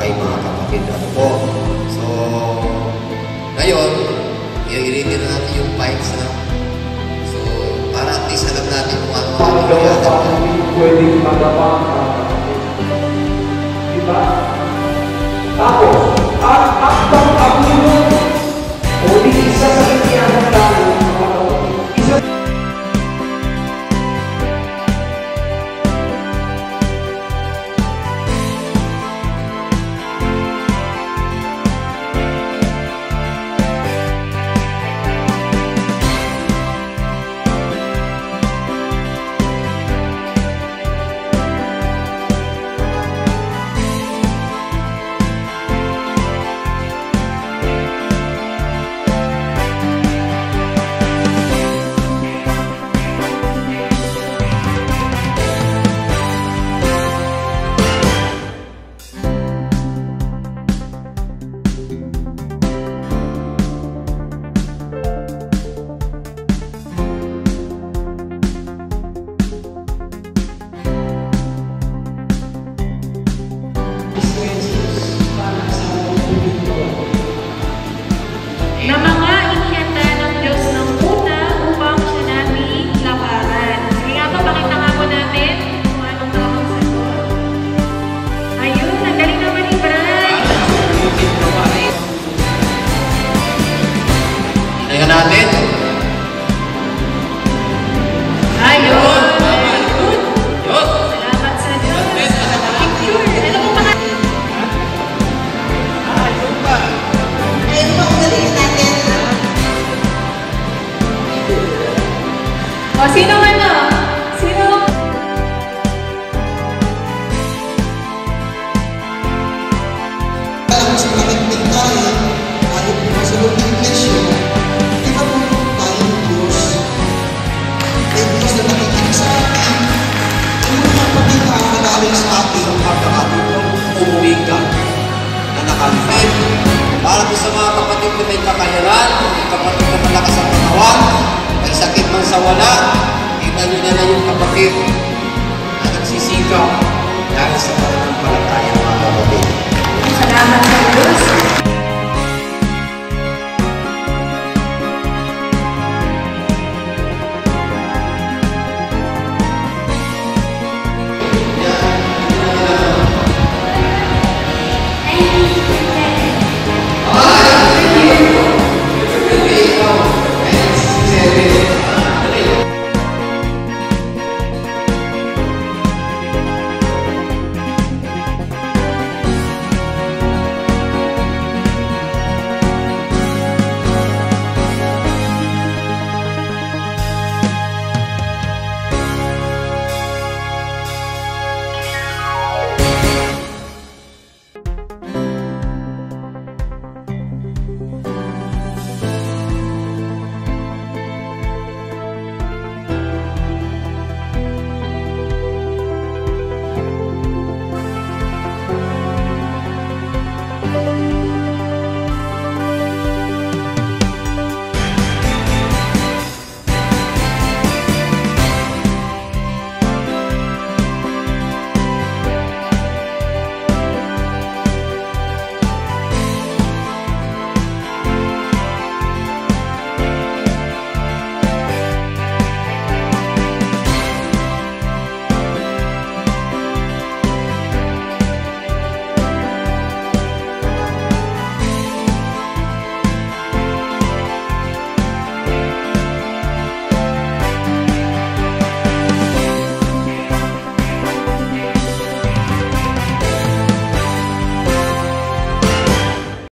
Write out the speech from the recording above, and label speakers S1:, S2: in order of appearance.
S1: Kay mga kapatid ako po. So, ngayon, i-ready na natin yung pipes na. So, para at least alam natin kung ano
S2: pwedeng magawa ng kapatid. Diba? Tapos, at akbang ako yun, uli isa sa kanya tayo, isa
S3: na mga inihanda ng Diyos ng una upang siya namin labaran. Sige nga po, pakita nga po natin kung anong tamang sagot. Ayun, ang galing naman ni Bray.
S1: Tingnan natin.
S3: Ayun. Salamat sa Diyos. Picture. Ano po mga... O, sino ano? Sino?
S4: Alam sa makinig tayo, ayaw po masunod ng iglesia, di ba po tayo ng Diyos? Ay Diyos na nakikinig sa atin, yung mga kapatid na nakagaling sa atin, ang pagkakatulong umuwi ka na nakalipin.
S1: Para po sa mga kapatid na may kakayaran, may kapatid na malakas ang katawan, may sakit man sa wala, kita nyo na lang yung kapatid na nagsisikaw dahil sa pananampalataya mga kapatid.